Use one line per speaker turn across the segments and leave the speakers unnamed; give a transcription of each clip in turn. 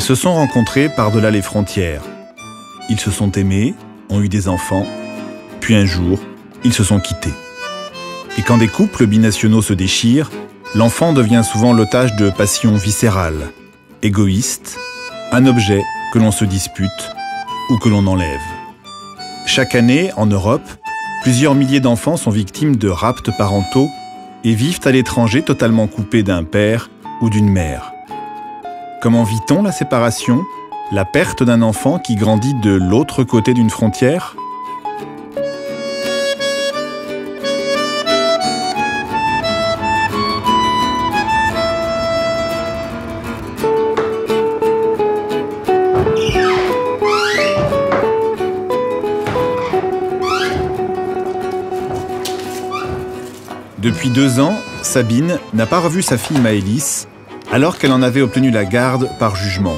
Ils se sont rencontrés par-delà les frontières. Ils se sont aimés, ont eu des enfants, puis un jour, ils se sont quittés. Et quand des couples binationaux se déchirent, l'enfant devient souvent l'otage de passions viscérales, égoïstes, un objet que l'on se dispute ou que l'on enlève. Chaque année, en Europe, plusieurs milliers d'enfants sont victimes de rapts parentaux et vivent à l'étranger totalement coupés d'un père ou d'une mère. Comment vit-on la séparation, la perte d'un enfant qui grandit de l'autre côté d'une frontière ? Depuis 2 ans, Sabine n'a pas revu sa fille Maëlys, alors qu'elle en avait obtenu la garde par jugement.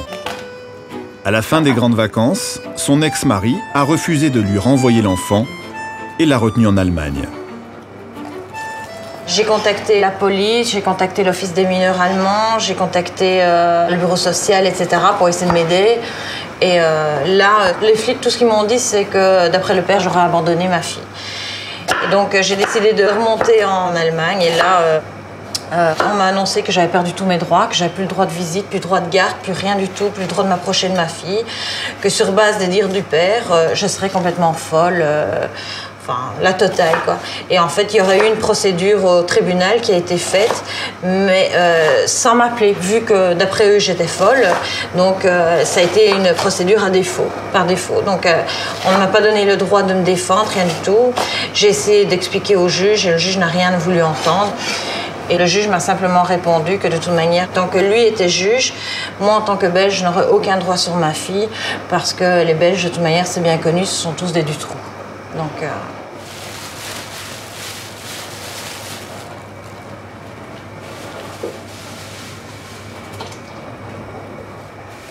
À la fin des grandes vacances, son ex-mari a refusé de lui renvoyer l'enfant et l'a retenue en Allemagne.
J'ai contacté la police, j'ai contacté l'office des mineurs allemands, j'ai contacté le bureau social, etc. pour essayer de m'aider. Et là, les flics, tout ce qu'ils m'ont dit, c'est que d'après le père, j'aurais abandonné ma fille. Et donc j'ai décidé de remonter en Allemagne et là, on m'a annoncé que j'avais perdu tous mes droits, que j'avais plus le droit de visite, plus le droit de garde, plus rien du tout, plus le droit de m'approcher de ma fille, que sur base des dires du père, je serais complètement folle, enfin la totale quoi. Et en fait, il y aurait eu une procédure au tribunal qui a été faite, mais sans m'appeler, vu que d'après eux j'étais folle, donc ça a été une procédure à défaut, par défaut. Donc on ne m'a pas donné le droit de me défendre, rien du tout. J'ai essayé d'expliquer au juge et le juge n'a rien voulu entendre. Et le juge m'a simplement répondu que de toute manière, tant que lui était juge, moi en tant que Belge, je n'aurais aucun droit sur ma fille, parce que les Belges, de toute manière, c'est bien connu, ce sont tous des Dutroux. Donc,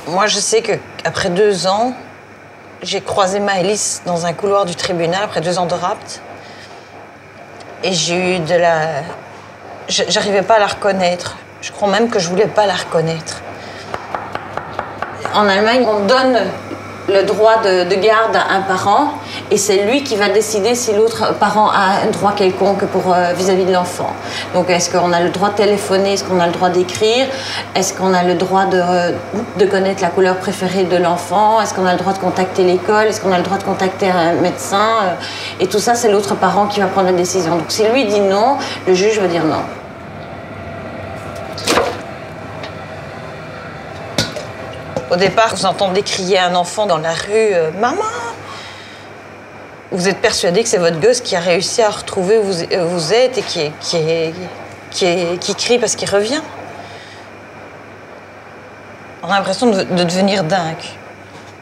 moi, je sais qu'après 2 ans, j'ai croisé Maëlys dans un couloir du tribunal, après 2 ans de rapt. Et j'ai eu de la... J'arrivais pas à la reconnaître. Je crois même que je voulais pas la reconnaître. En Allemagne, on donne le droit de garde à un parent et c'est lui qui va décider si l'autre parent a un droit quelconque pour vis-à-vis de l'enfant. Donc est-ce qu'on a le droit de téléphoner, est-ce qu'on a le droit d'écrire, est-ce qu'on a le droit de connaître la couleur préférée de l'enfant, est-ce qu'on a le droit de contacter l'école, est-ce qu'on a le droit de contacter un médecin, et tout ça c'est l'autre parent qui va prendre la décision. Donc si lui dit non, le juge va dire non. Au départ, vous entendez crier un enfant dans la rue « Maman !» Vous êtes persuadé que c'est votre gosse qui a réussi à retrouver où vous êtes et qui crie parce qu'il revient. On a l'impression de devenir dingue.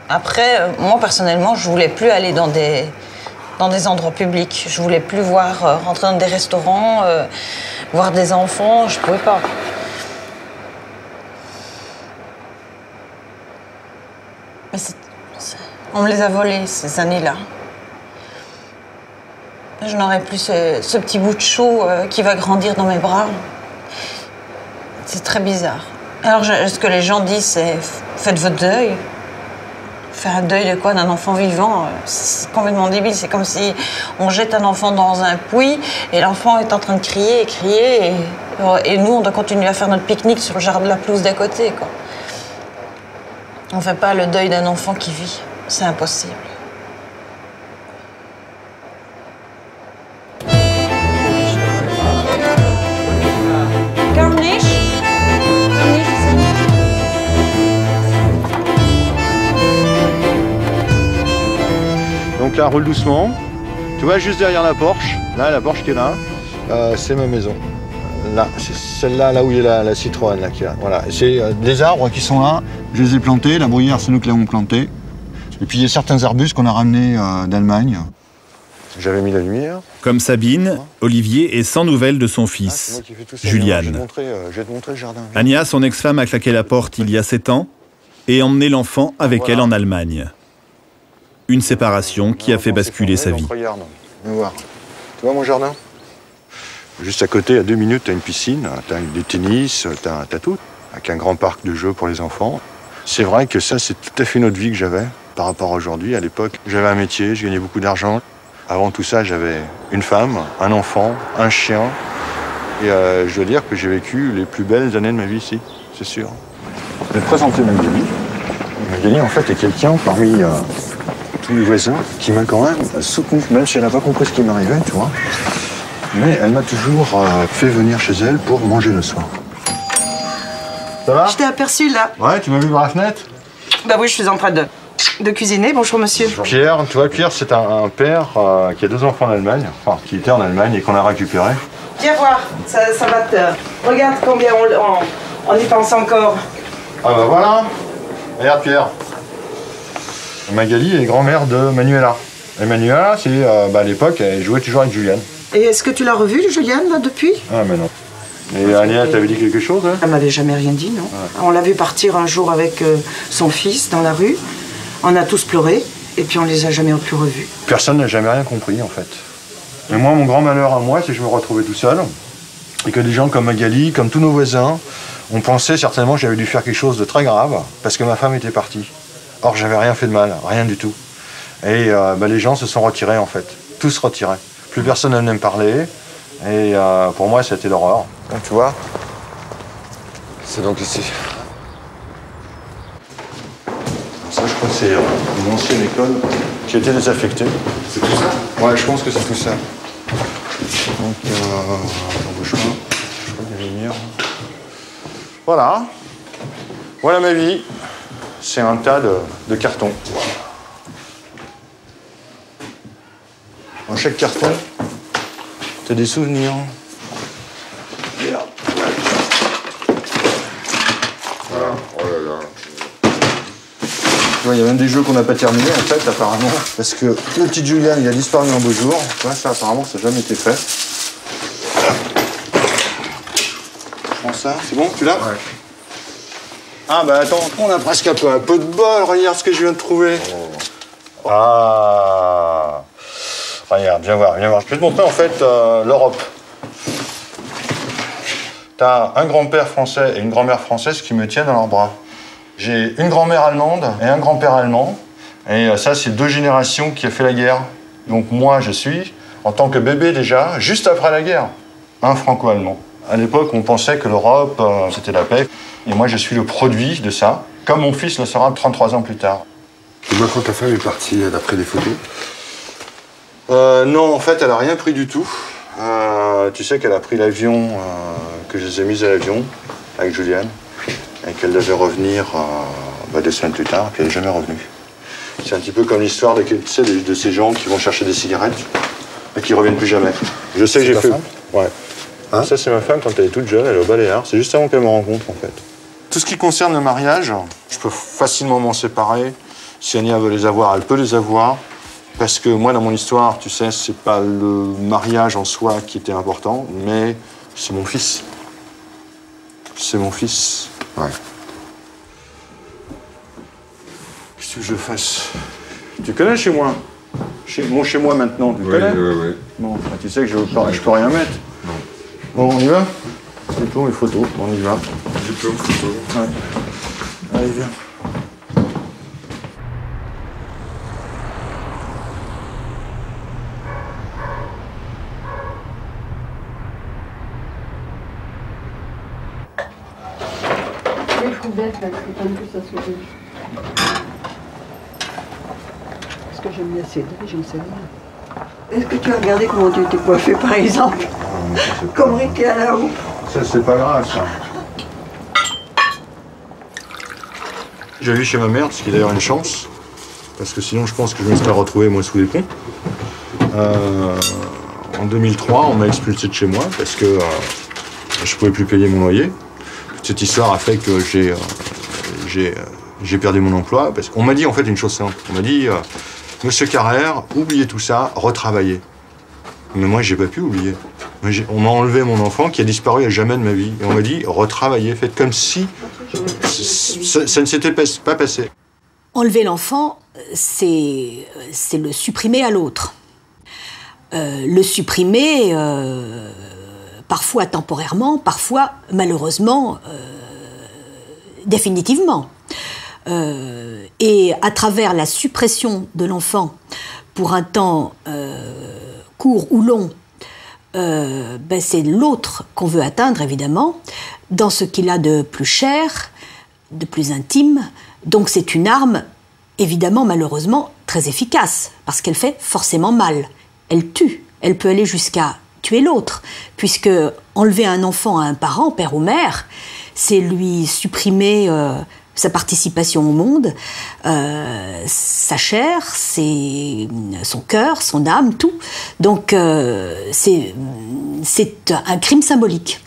Après, moi personnellement, je voulais plus aller dans des endroits publics. Je voulais plus rentrer dans des restaurants, voir des enfants, je pouvais pas. Mais on me les a volés, ces années-là. Je n'aurai plus ce petit bout de chou qui va grandir dans mes bras. C'est très bizarre. Alors, ce que les gens disent, c'est « faites votre deuil ». Faire un deuil de quoi? D'un enfant vivant, c'est complètement débile. C'est comme si on jette un enfant dans un puits et l'enfant est en train de crier et crier. Et nous, on doit continuer à faire notre pique-nique sur le jardin de la pelouse d'à côté, quoi. On ne fait pas le deuil d'un enfant qui vit. C'est impossible.
Donc là, roule doucement. Tu vois, juste derrière la Porsche, là, la Porsche qui est là, c'est ma maison. Là, c'est celle-là, là où il y a la Citroën, là, qui est là. Voilà, c'est les arbres qui sont là, je les ai plantés, la bruyère, c'est nous qui l'avons planté. Et puis il y a certains arbustes qu'on a ramenés d'Allemagne. J'avais mis la lumière.
Comme Sabine, Olivier est sans nouvelles de son fils, Julian.
Je vais te montrer le jardin.
Ania, son ex-femme, a claqué la porte il y a 7 ans et emmené l'enfant avec elle en Allemagne. Une séparation qui a fait basculer sa vie.
Regarde, viens voir. Tu vois mon jardin? Juste à côté, à 2 minutes, tu as une piscine, tu as des tennis, tu as tout. Avec un grand parc de jeux pour les enfants. C'est vrai que ça, c'est tout à fait une autre vie que j'avais par rapport à aujourd'hui. À l'époque, j'avais un métier, je gagnais beaucoup d'argent. Avant tout ça, j'avais une femme, un enfant, un chien. Et je dois dire que j'ai vécu les plus belles années de ma vie ici, c'est sûr. Je vais te présenter Magali. Magali, en fait, est quelqu'un parmi tous les voisins qui m'a quand même soutenu, même si elle n'a pas compris ce qui m'arrivait, tu vois. Mais elle m'a toujours fait venir chez elle pour manger le soir. Ça va?
Je t'ai aperçu là.
Ouais, tu m'as vu par la fenêtre?
Bah oui, je suis en train de cuisiner. Bonjour monsieur.
Pierre, tu vois, Pierre, c'est un père qui a 2 enfants en Allemagne, enfin, qui était en Allemagne et qu'on a récupéré.
Viens voir, ça va te... Regarde combien on y pense encore.
Ah bah voilà. Regarde Pierre. Magali est grand-mère de Manuela. Et Manuela, c'est à l'époque, elle jouait toujours avec Juliane.
Et est-ce que tu l'as revue, Juliane, là, depuis?
Ah mais non. Et Agnès, t'avais dit quelque chose, hein?
Elle m'avait jamais rien dit, non. Ouais. On l'a vu partir un jour avec son fils dans la rue. On a tous pleuré, et puis on les a jamais plus revus. Personne n'a jamais rien compris, en fait. Mais moi, mon grand malheur à moi, c'est que je me retrouvais tout seul. Et que des gens comme Magali, comme tous nos voisins, on pensait certainement que j'avais dû faire quelque chose de très grave, parce que ma femme était partie. Or, j'avais rien fait de mal, rien du tout. Et les gens se sont retirés, en fait. Tous retirés. Plus personne ne venait me parler. Et pour moi, c'était l'horreur. Donc, tu vois, c'est donc ici. Ça, je crois que c'est une ancienne école qui a été désaffectée.
C'est tout ça?
Ouais, je pense que c'est tout ça. Donc, on bouge pas. Je crois qu'il y a une lumière. Voilà. Voilà ma vie. C'est un tas de cartons. Dans chaque carton, t'as des souvenirs. Regarde.
Voilà. Oh là là.
Tu vois, il y a même des jeux qu'on n'a pas terminés, en fait, apparemment. Parce que le petit Julien, il a disparu un beau jour. Tu vois, ça, apparemment, ça n'a jamais été fait. Je prends ça. C'est bon, tu l'as?
Ouais.
Ah, bah attends, on a presque un peu de bol. Regarde ce que je viens de trouver. Oh. Ah. Regarde, viens voir, viens voir. Je vais te montrer, en fait, l'Europe. T'as un grand-père français et une grand-mère française qui me tiennent dans leurs bras. J'ai une grand-mère allemande et un grand-père allemand. Et ça, c'est 2 générations qui a fait la guerre. Donc moi, je suis, en tant que bébé déjà, juste après la guerre, un franco-allemand. À l'époque, on pensait que l'Europe, c'était la paix. Et moi, je suis le produit de ça, comme mon fils le sera 33 ans plus tard.
Et moi, quand ta femme est partie, d'après des photos?
Non, en fait, elle n'a rien pris du tout. Tu sais qu'elle a pris l'avion, que je les ai mis à l'avion, avec Juliane, et qu'elle devait revenir 2 semaines plus tard, puis elle n'est jamais revenue. C'est un petit peu comme l'histoire de, tu sais, de ces gens qui vont chercher des cigarettes et qui ne reviennent plus jamais. Je sais que j'ai fait...
femme?
Ouais. Hein? Ça, c'est ma femme quand elle est toute jeune, elle est au Baléares. C'est juste avant qu'elle me rencontre, en fait. Tout ce qui concerne le mariage, je peux facilement m'en séparer. Si Ania veut les avoir, elle peut les avoir. Parce que moi, dans mon histoire, tu sais, c'est pas le mariage en soi qui était important, mais c'est mon fils. C'est mon fils.
Ouais.
Qu'est-ce que je fasse? Tu connais chez moi? Chez moi maintenant, tu connais?
Oui.
Bon, bah, tu sais que je peux rien mettre.
Non.
Bon, on y va? Diplôme et photo, on y va.
Diplôme, photo.
Ouais. Allez, viens.
Parce que j'aime bien céder, j'en sais rien. Est-ce que tu as regardé comment tu étais coiffé, par exemple? Comme Ricky à la houppe.
Ça, c'est pas grave, ça. J'ai vu chez ma mère, ce qui est d'ailleurs une chance, parce que sinon, je pense que je me serais retrouvé, moi, sous les ponts. En 2003, on m'a expulsé de chez moi, parce que je pouvais plus payer mon loyer. Toute cette histoire a fait que j'ai perdu mon emploi, parce qu'on m'a dit, en fait, une chose simple. On m'a dit, Monsieur Carrère, oubliez tout ça, retravaillez. Mais moi, j'ai pas pu oublier. On m'a enlevé mon enfant qui a disparu à jamais de ma vie. Et on m'a dit, retravaillez, faites comme si ça ne s'était pas passé.
Enlever l'enfant, c'est le supprimer à l'autre. Le supprimer, parfois temporairement, parfois, malheureusement, définitivement. Et à travers la suppression de l'enfant pour un temps court ou long, c'est l'autre qu'on veut atteindre, évidemment, dans ce qu'il a de plus cher, de plus intime. Donc c'est une arme, évidemment, malheureusement, très efficace, parce qu'elle fait forcément mal. Elle tue. Elle peut aller jusqu'à tuer l'autre, puisque enlever un enfant à un parent, père ou mère, c'est lui supprimer sa participation au monde, sa chair, son cœur, son âme, tout. Donc c'est un crime symbolique.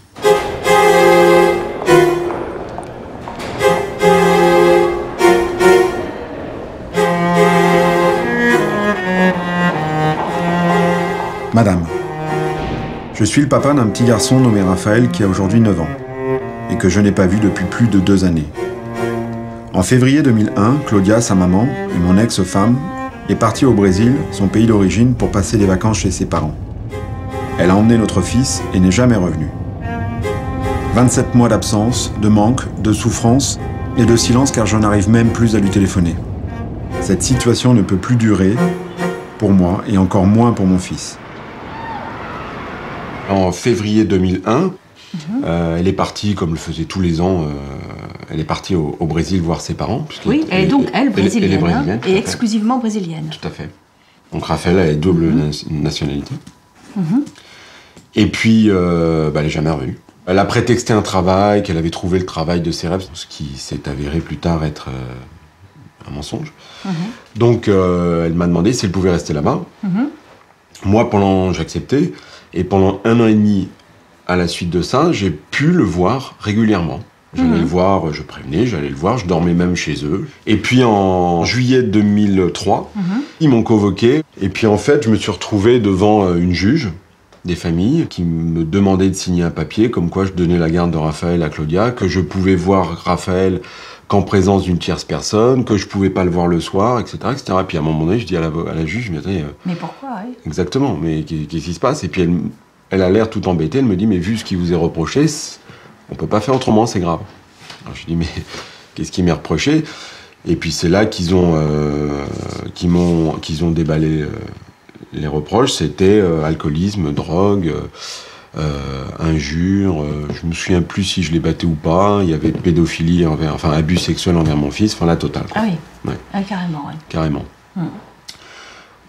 Madame, je suis le papa d'un petit garçon nommé Raphaël qui a aujourd'hui 9 ans et que je n'ai pas vu depuis plus de 2 années. En février 2001, Claudia, sa maman, et mon ex-femme est partie au Brésil, son pays d'origine, pour passer des vacances chez ses parents. Elle a emmené notre fils et n'est jamais revenue. 27 mois d'absence, de manque, de souffrance et de silence car je n'arrive même plus à lui téléphoner. Cette situation ne peut plus durer pour moi et encore moins pour mon fils.
En février 2001, elle est partie, comme le faisait tous les ans, elle est partie au Brésil voir ses parents.
Oui, elle est donc, elle, brésilienne,
elle est brésilienne
et exclusivement brésilienne.
Tout à fait. Donc Raphaël a double nationalité. Et puis, elle n'est jamais revenue. Elle a prétexté un travail, qu'elle avait trouvé le travail de ses rêves, ce qui s'est avéré plus tard être un mensonge. Donc, elle m'a demandé si elle pouvait rester là-bas. Moi, j'acceptais. Et pendant 1 an et demi, à la suite de ça, j'ai pu le voir régulièrement. J'allais le voir, je prévenais, j'allais le voir, je dormais même chez eux. Et puis en juillet 2003, ils m'ont convoqué. Et puis en fait, je me suis retrouvé devant une juge des familles qui me demandait de signer un papier comme quoi je donnais la garde de Raphaël à Claudia, que je pouvais voir Raphaël qu'en présence d'une tierce personne, que je pouvais pas le voir le soir, etc., etc. Et puis à un moment donné, je dis à la juge,
mais pourquoi, oui.
Exactement, mais qu'est-ce qui se passe? Et puis elle a l'air tout embêtée, elle me dit, mais vu ce qui vous est reproché, on peut pas faire autrement, c'est grave. Alors je dis, mais qu'est-ce qui m'est reproché? Et puis c'est là qu'ils ont déballé les reproches, c'était alcoolisme, drogue, injures, je me souviens plus si je les battais ou pas, il y avait pédophilie, abus sexuel envers mon fils, la totale.
Ah oui,
ouais.
Ah, carrément. Oui.
Carrément.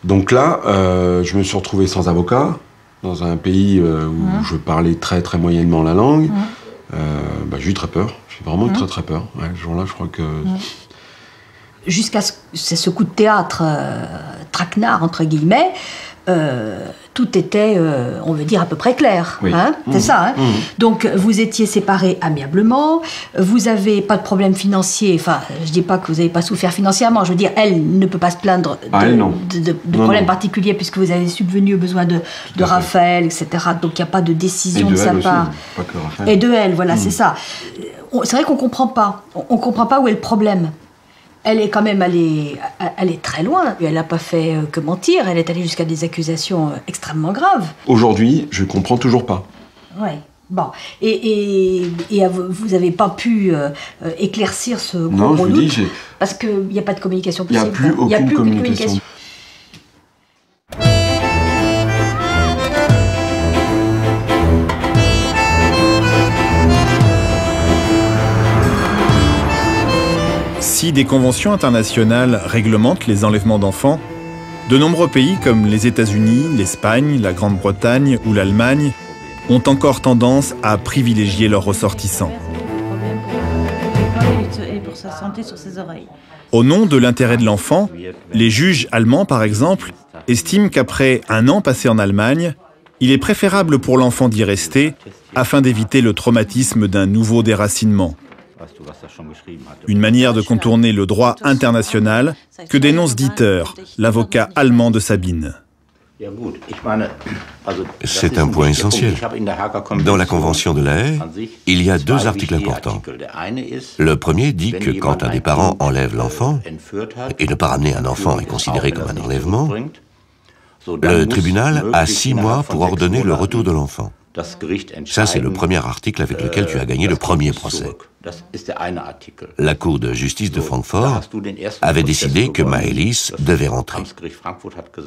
Donc là, je me suis retrouvé sans avocat, dans un pays où je parlais très très moyennement la langue. J'ai eu très peur, j'ai vraiment eu très très peur. Ouais, ce jour-là, je crois que...
Jusqu'à ce coup de théâtre traquenard, entre guillemets, tout était, on veut dire, à peu près clair.
Oui.
C'est ça. Donc, vous étiez séparés amiablement, vous n'avez pas de problème financier, je ne dis pas que vous n'avez pas souffert financièrement, je veux dire, elle ne peut pas se plaindre de problèmes particuliers puisque vous avez subvenu aux besoins de Raphaël, etc. Donc, il n'y a pas de décision de sa part.
Pas que Raphaël.
Et de elle, voilà, c'est ça. C'est vrai qu'on ne comprend pas. On ne comprend pas où est le problème. Elle est quand même allée très loin. Elle n'a pas fait que mentir. Elle est allée jusqu'à des accusations extrêmement graves.
Aujourd'hui, je ne comprends toujours pas.
Oui. Bon. Et vous n'avez pas pu éclaircir ce gros doute parce qu'il n'y a pas de communication possible.
Il n'y a plus aucune communication.
Si des conventions internationales réglementent les enlèvements d'enfants, de nombreux pays comme les États-Unis, l'Espagne, la Grande-Bretagne ou l'Allemagne ont encore tendance à privilégier leurs ressortissants. Au nom de l'intérêt de l'enfant, les juges allemands, par exemple, estiment qu'après 1 an passé en Allemagne, il est préférable pour l'enfant d'y rester afin d'éviter le traumatisme d'un nouveau déracinement. Une manière de contourner le droit international que dénonce Dieter, l'avocat allemand de Sabine.
C'est un point essentiel. Dans la Convention de La Haye, il y a 2 articles importants. Le premier dit que quand un des parents enlève l'enfant, et ne pas ramener un enfant est considéré comme un enlèvement, le tribunal a 6 mois pour ordonner le retour de l'enfant. Ça, c'est le premier article avec lequel tu as gagné le premier procès. La Cour de justice de Francfort avait décidé que Maëlys devait rentrer.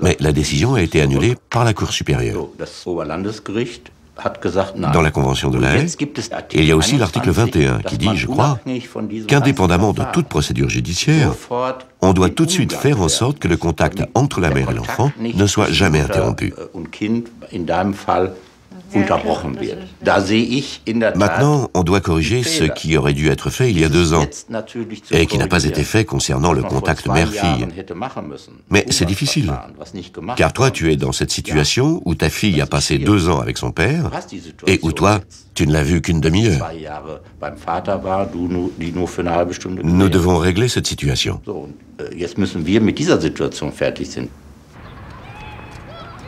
Mais la décision a été annulée par la Cour supérieure. Dans la Convention de La Haye, il y a aussi l'article 21 qui dit, je crois, qu'indépendamment de toute procédure judiciaire, on doit tout de suite faire en sorte que le contact entre la mère et l'enfant ne soit jamais interrompu. Maintenant, on doit corriger ce qui aurait dû être fait il y a 2 ans et qui n'a pas été fait concernant le contact mère-fille. Mais c'est difficile, car toi, tu es dans cette situation où ta fille a passé 2 ans avec son père et où toi, tu ne l'as vu qu'une demi-heure. Nous devons régler cette situation.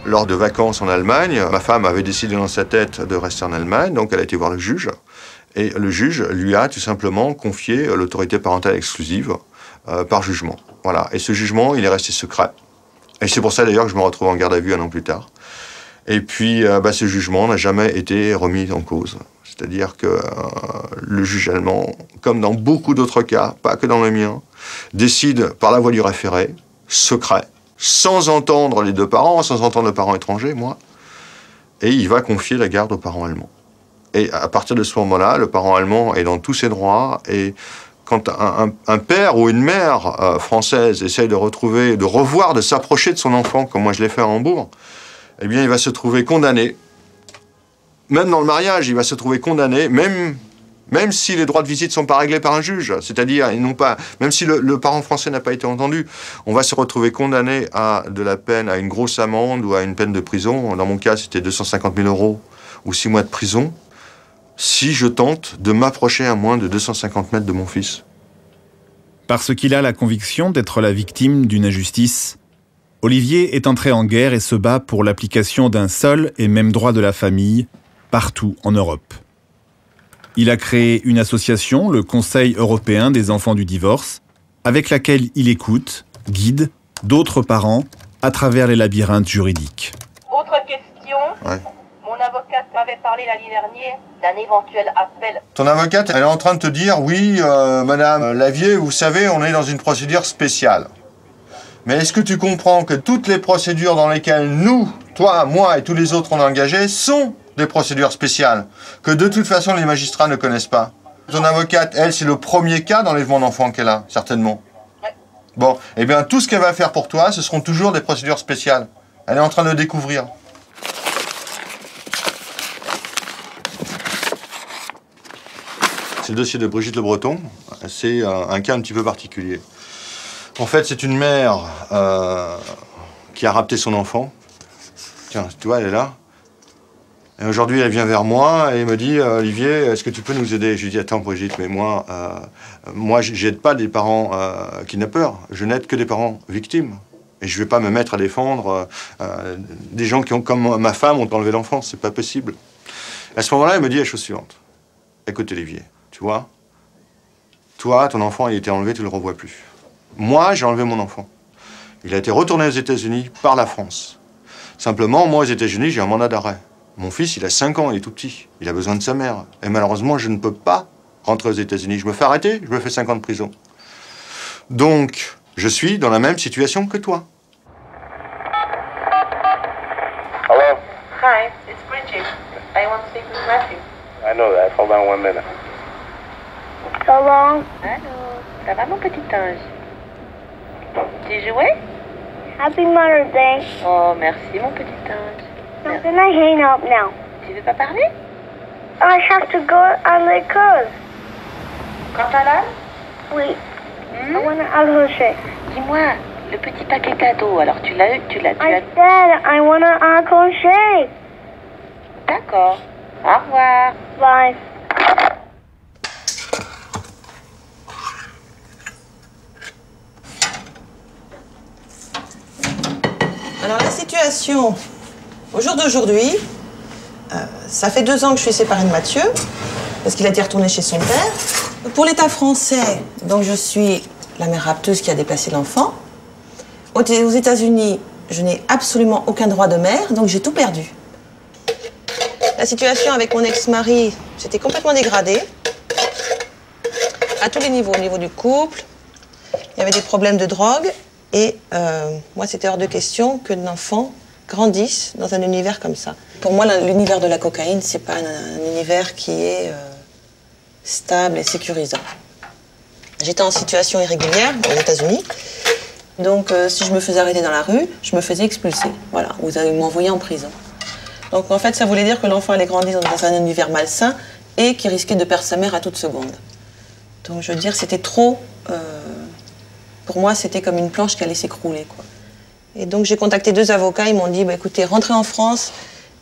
Lors de vacances en Allemagne, ma femme avait décidé dans sa tête de rester en Allemagne, donc elle a été voir le juge. Et le juge lui a tout simplement confié l'autorité parentale exclusive par jugement. Voilà. Et ce jugement, il est resté secret. Et c'est pour ça d'ailleurs que je me retrouve en garde à vue 1 an plus tard. Et puis ce jugement n'a jamais été remis en cause. C'est-à-dire que le juge allemand, comme dans beaucoup d'autres cas, pas que dans le mien, décide par la voie du référé, secret, sans entendre les 2 parents, sans entendre le parent étranger, moi, et il va confier la garde aux parents allemands. Et à partir de ce moment-là, le parent allemand est dans tous ses droits, et quand un père ou une mère française essaye de retrouver, de revoir, de s'approcher de son enfant, comme moi je l'ai fait à Hambourg, eh bien il va se trouver condamné. Même dans le mariage, il va se trouver condamné, même si les droits de visite ne sont pas réglés par un juge, c'est-à-dire, même si le parent français n'a pas été entendu, on va se retrouver condamné à de la peine, à une grosse amende ou à une peine de prison. Dans mon cas, c'était 250 000 € ou 6 mois de prison, si je tente de m'approcher à moins de 250 mètres de mon fils.
Parce qu'il a la conviction d'être la victime d'une injustice, Olivier est entré en guerre et se bat pour l'application d'un seul et même droit de la famille, partout en Europe. Il a créé une association, le Conseil européen des enfants du divorce, avec laquelle il écoute, guide d'autres parents à travers les labyrinthes juridiques.
Autre question. Ouais. Mon avocate m'avait parlé l'année dernière d'un éventuel appel.
Ton avocate, elle est en train de te dire, oui, Madame Lavier, vous savez, on est dans une procédure spéciale. Mais est-ce que tu comprends que toutes les procédures dans lesquelles nous, toi, moi et tous les autres on est engagés sont des procédures spéciales, que de toute façon les magistrats ne connaissent pas. Ton avocate, elle, c'est le premier cas d'enlèvement d'enfant qu'elle a, certainement. Ouais. Bon, eh bien tout ce qu'elle va faire pour toi, ce seront toujours des procédures spéciales. Elle est en train de le découvrir. C'est le dossier de Brigitte Le Breton. C'est un cas un petit peu particulier. En fait, c'est une mère qui a rapté son enfant. Tiens, tu vois, elle est là. Et aujourd'hui, elle vient vers moi et me dit « Olivier, est-ce que tu peux nous aider ?» Je lui dis « Attends, Brigitte, mais moi j'aide pas des parents kidnappeurs. Je n'aide que des parents victimes. Et je vais pas me mettre à défendre des gens qui ont, comme ma femme, ont enlevé l'enfant. C'est pas possible. » À ce moment-là, elle me dit la chose suivante. « Écoute, Olivier, tu vois, toi, ton enfant, il a été enlevé, tu le revois plus. Moi, j'ai enlevé mon enfant. Il a été retourné aux États-Unis par la France. Simplement, moi, aux États-Unis, j'ai un mandat d'arrêt. Mon fils, il a 5 ans, il est tout petit. Il a besoin de sa mère. Et malheureusement, je ne peux pas rentrer aux États-Unis. Je me fais arrêter, je me fais 5 ans de prison. Donc, je suis dans la même situation que toi.
Hello? Hi, it's Bridget. I want to speak with Matthew.
I know that. Hold on 1 minute.
Hello? Allô? Ça va, mon petit ange? Tu jouais?
Happy Mother's Day.
Oh, merci, mon petit ange.
Now, can I hang up now?
Tu veux pas parler?
I have to go à l'école.
Quand t'as l'âme?
Oui. I want to accrocher.
Dis-moi, le petit paquet cadeau, alors tu l'as eu, tu l'as...
I said I want to accrocher.
D'accord. Au revoir.
Bye.
Alors la situation, au jour d'aujourd'hui, ça fait 2 ans que je suis séparée de Mathieu, parce qu'il a été retourné chez son père. Pour l'État français, donc je suis la mère rapteuse qui a déplacé l'enfant. Aux États-Unis, je n'ai absolument aucun droit de mère, donc j'ai tout perdu. La situation avec mon ex-mari, c'était complètement dégradée. À tous les niveaux, au niveau du couple, il y avait des problèmes de drogue. Et moi, c'était hors de question que l'enfant grandisse dans un univers comme ça. Pour moi, l'univers de la cocaïne, c'est pas un univers qui est stable et sécurisant. J'étais en situation irrégulière aux États-Unis. Donc, si je me faisais arrêter dans la rue, je me faisais expulser. Voilà, vous allez m'envoyer en prison. Donc, en fait, ça voulait dire que l'enfant allait grandir dans un univers malsain et qui risquait de perdre sa mère à toute seconde. Donc, je veux dire, c'était trop... pour moi, c'était comme une planche qui allait s'écrouler, quoi. Et donc, j'ai contacté 2 avocats. Ils m'ont dit, bah, écoutez, rentrez en France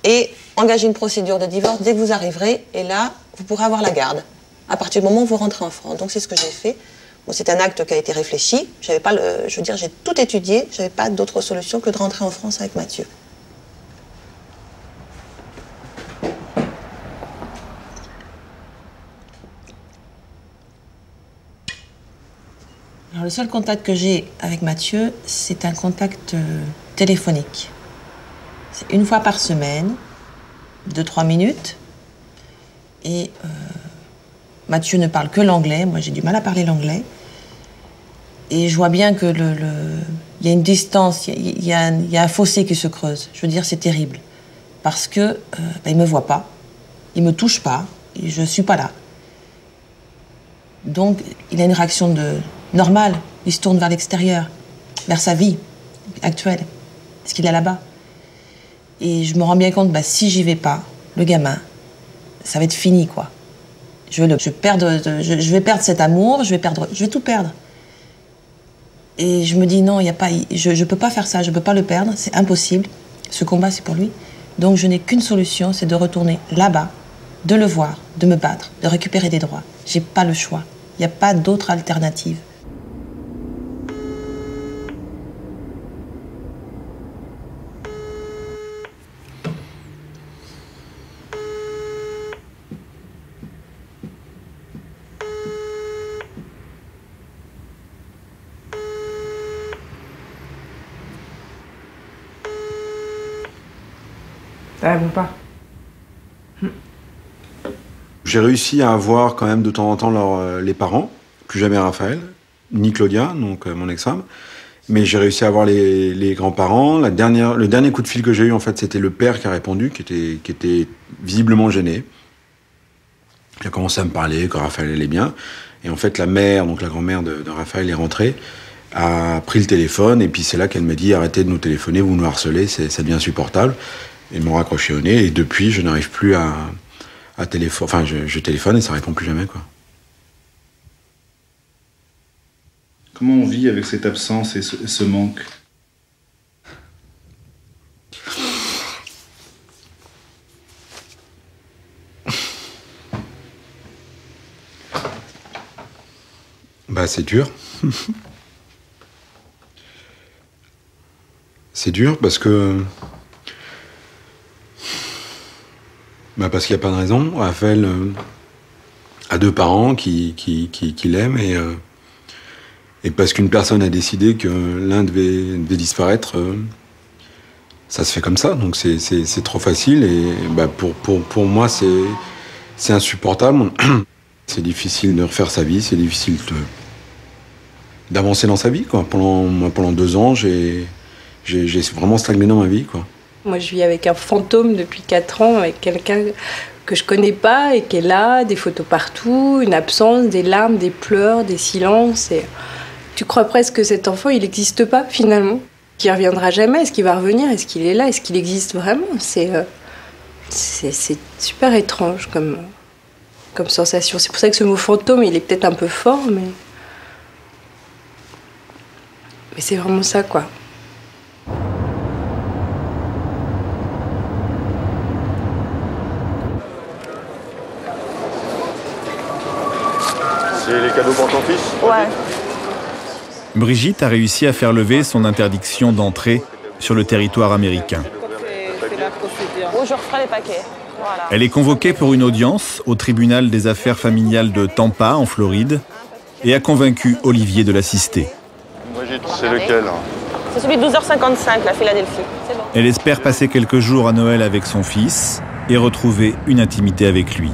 et engagez une procédure de divorce dès que vous arriverez. Et là, vous pourrez avoir la garde à partir du moment où vous rentrez en France. Donc, c'est ce que j'ai fait. Bon, c'est un acte qui a été réfléchi. J'avais pas je veux dire, j'ai tout étudié. J'avais pas d'autre solution que de rentrer en France avec Mathieu. Alors, le seul contact que j'ai avec Mathieu, c'est un contact téléphonique. C'est 1 fois par semaine, 2-3 minutes. Et Mathieu ne parle que l'anglais. Moi, j'ai du mal à parler l'anglais. Et je vois bien que il y a une distance, il y a un fossé qui se creuse. Je veux dire, c'est terrible. Parce que il me voit pas, il me touche pas, et je suis pas là. Donc, il a une réaction normale. Il se tourne vers l'extérieur, vers sa vie actuelle, parce qu'il est là-bas. Et je me rends bien compte, si j'y vais pas, le gamin, ça va être fini, quoi. Je vais perdre cet amour, je vais tout perdre. Et je me dis non, je peux pas faire ça, je peux pas le perdre, c'est impossible. Ce combat, c'est pour lui. Donc je n'ai qu'une solution, c'est de retourner là-bas, de le voir, de me battre, de récupérer des droits. J'ai pas le choix. Il n'y a pas d'autre alternative.
Ça ne pas.
J'ai réussi à avoir quand même de temps en temps les parents, plus jamais Raphaël, ni Claudia, donc mon ex-femme, mais j'ai réussi à avoir les grands-parents. Le dernier coup de fil que j'ai eu, en fait, c'était le père qui a répondu, qui était visiblement gêné. Il a commencé à me parler, que Raphaël allait bien, et en fait la mère, donc la grand-mère de Raphaël est rentrée, a pris le téléphone, et puis c'est là qu'elle m'a dit « Arrêtez de nous téléphoner, vous nous harcelez, ça devient insupportable ». Ils m'ont raccroché au nez, et depuis, je n'arrive plus à téléphoner. Enfin, je téléphone et ça répond plus jamais, quoi.
Comment on vit avec cette absence et ce manque ?
C'est dur. C'est dur parce que... parce qu'il n'y a pas de raison. Raphaël a 2 parents qui l'aiment et parce qu'une personne a décidé que l'un devait disparaître, ça se fait comme ça. Donc c'est trop facile et pour moi c'est insupportable. C'est difficile de refaire sa vie, c'est difficile d'avancer dans sa vie, quoi. Pendant 2 ans, j'ai vraiment stagné dans ma vie, quoi.
Moi, je vis avec un fantôme depuis 4 ans, avec quelqu'un que je connais pas et qui est là, des photos partout, une absence, des larmes, des pleurs, des silences. Et tu crois presque que cet enfant, il n'existe pas, finalement. Qu'il reviendra jamais. Est-ce qu'il va revenir? Est-ce qu'il est là? Est-ce qu'il existe vraiment? C'est super étrange comme sensation. C'est pour ça que ce mot fantôme, il est peut-être un peu fort, mais c'est vraiment ça, quoi.
C'est les cadeaux pour ton fils?
Ouais.
Brigitte a réussi à faire lever son interdiction d'entrée sur le territoire américain.
Bon, je referai les paquets. Voilà.
Elle est convoquée pour une audience au tribunal des affaires familiales de Tampa, en Floride, et a convaincu Olivier de l'assister.
Brigitte, c'est lequel?
C'est celui de 12h55, la Philadelphie. C'est bon.
Elle espère passer quelques jours à Noël avec son fils et retrouver une intimité avec lui.